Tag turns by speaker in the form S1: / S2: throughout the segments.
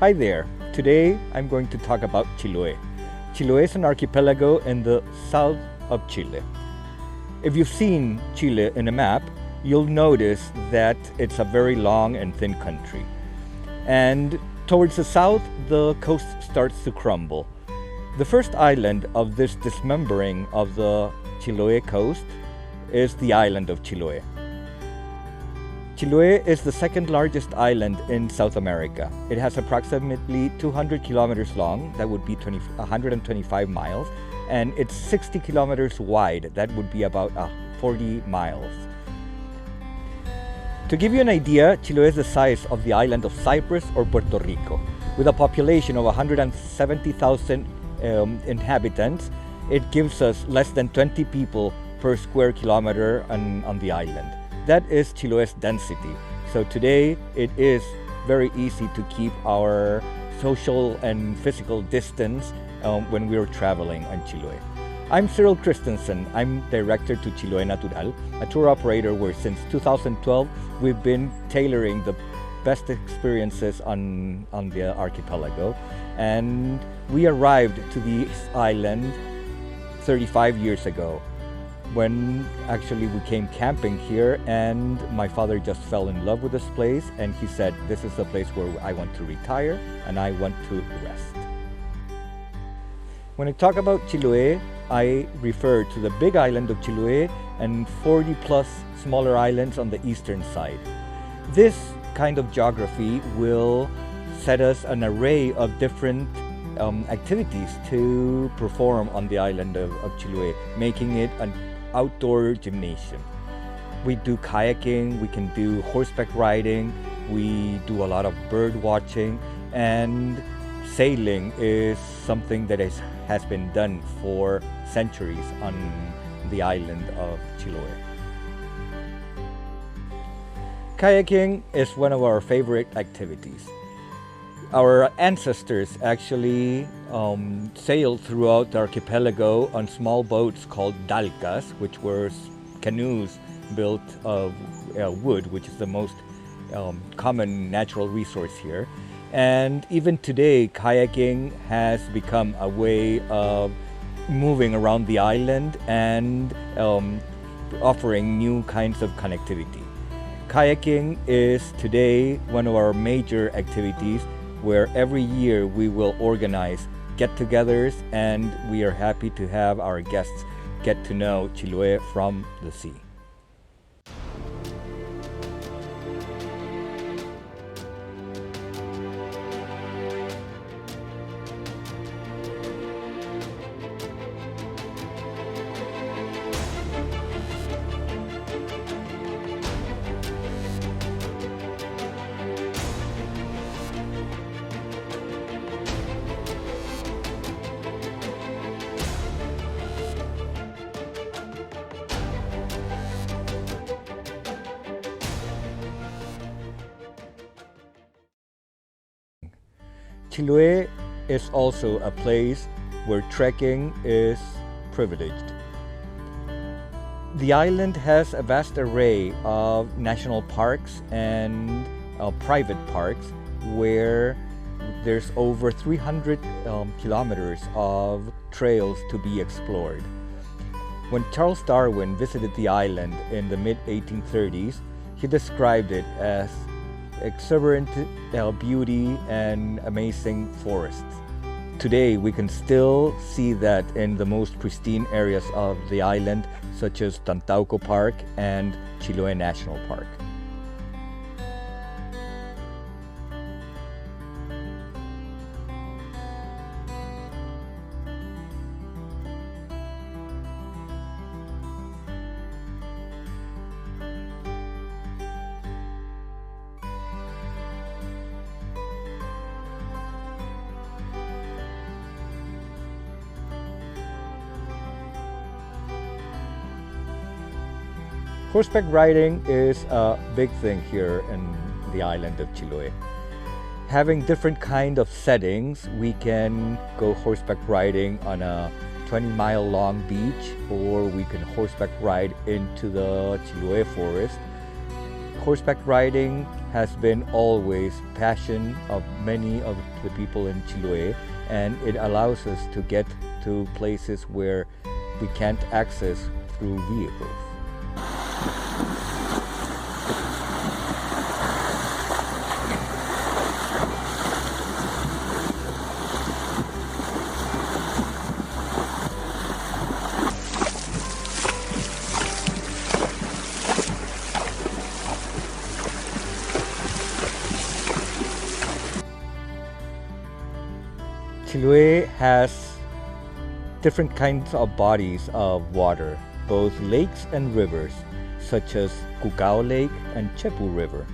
S1: Hi there. Today I'm going to talk about Chiloé. Chiloé is an archipelago in the south of Chile. If you've seen Chile in a map, you'll notice that it's a very long and thin country. And towards the south, the coast starts to crumble. The first island of this dismembering of the Chiloé coast is the island of Chiloé. Chiloé is the second largest island in South America. It has approximately 200 kilometers long, that would be 125 miles, and it's 60 kilometers wide, that would be about 40 miles. To give you an idea, Chiloé is the size of the island of Cyprus or Puerto Rico. With a population of 170,000 inhabitants, it gives us less than 20 people per square kilometer on the island. That is Chiloé's density. So today it is very easy to keep our social and physical distance when we're traveling on Chiloé. I'm Cyril Christensen. I'm director to Chiloé Natural, a tour operator where since 2012 we've been tailoring the best experiences on the archipelago. And we arrived to the island 35 years ago, when actually we came camping here, and my father just fell in love with this place, and he said, this is the place where I want to retire and I want to rest. When I talk about Chiloé, I refer to the big island of Chiloé and 40 plus smaller islands on the eastern side. This kind of geography will set us an array of different activities to perform on the island of Chiloé, making it an outdoor gymnasium. We do kayaking, we can do horseback riding, we do a lot of bird watching, and sailing is something that has been done for centuries on the island of Chiloé. Kayaking is one of our favorite activities. Our ancestors actually sailed throughout the archipelago on small boats called dalcas, which were canoes built of wood, which is the most common natural resource here. And even today, kayaking has become a way of moving around the island and offering new kinds of connectivity. Kayaking is today one of our major activities, where every year we will organize get-togethers, and we are happy to have our guests get to know Chiloé from the sea. Chiloé is also a place where trekking is privileged. The island has a vast array of national parks and private parks where there's over 300 kilometers of trails to be explored. When Charles Darwin visited the island in the mid-1830s, he described it as exuberant beauty and amazing forests. Today we can still see that in the most pristine areas of the island, such as Tantauco Park and Chiloé National Park. Horseback riding is a big thing here in the island of Chiloé. Having different kind of settings, we can go horseback riding on a 20-mile long beach, or we can horseback ride into the Chiloé forest. horseback riding has been always passion of many of the people in Chiloé, and it allows us to get to places where we can't access through vehicles. Chiloé has different kinds of bodies of water, both lakes and rivers, such as Cucao Lake and Chepu River.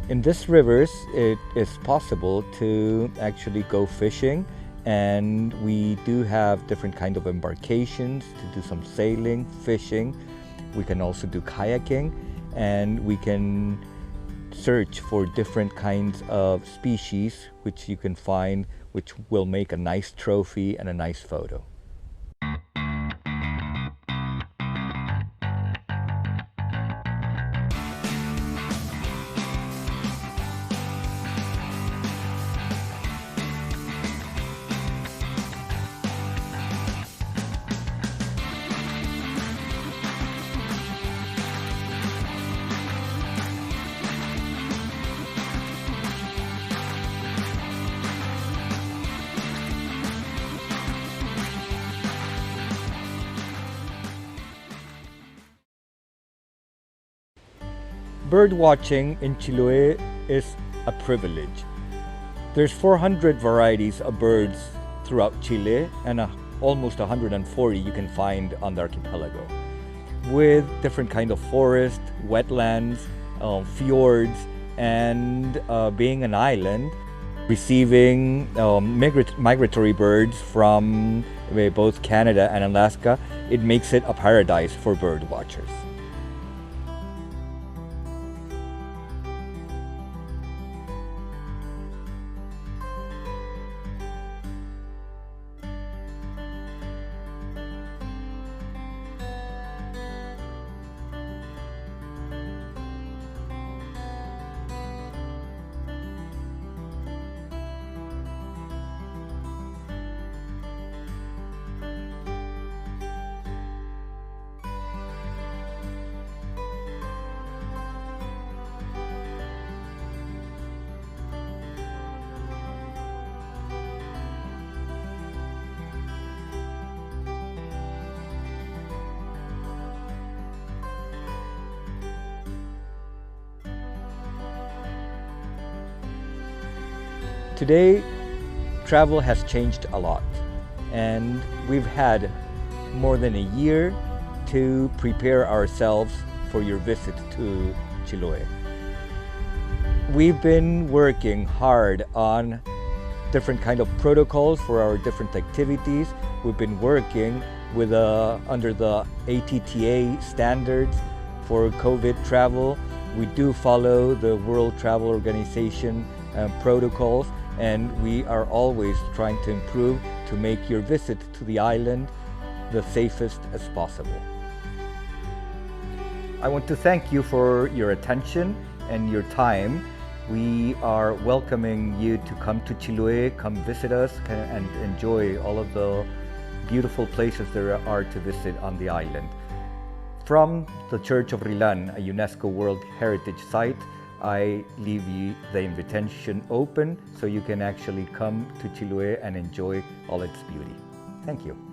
S1: In these rivers, it is possible to actually go fishing, and we do have different kinds of embarkations to do some sailing, fishing. We can also do kayaking, and we can search for different kinds of species which you can find, which will make a nice trophy and a nice photo. Bird watching in Chiloé is a privilege. There's 400 varieties of birds throughout Chile, and almost 140 you can find on the archipelago, with different kind of forest, wetlands, fjords, and being an island, receiving migratory birds from both Canada and Alaska, it makes it a paradise for bird watchers. Today, travel has changed a lot, and we've had more than a year to prepare ourselves for your visit to Chiloé. We've been working hard on different kind of protocols for our different activities. We've been working with under the ATTA standards for COVID travel. We do follow the World Travel Organization protocols, and we are always trying to improve to make your visit to the island the safest as possible. I want to thank you for your attention and your time. We are welcoming you to come to Chiloé, come visit us, and enjoy all of the beautiful places there are to visit on the island. From the Church of Rilan, a UNESCO World Heritage Site, I leave you the invitation open so you can actually come to Chiloé and enjoy all its beauty. Thank you.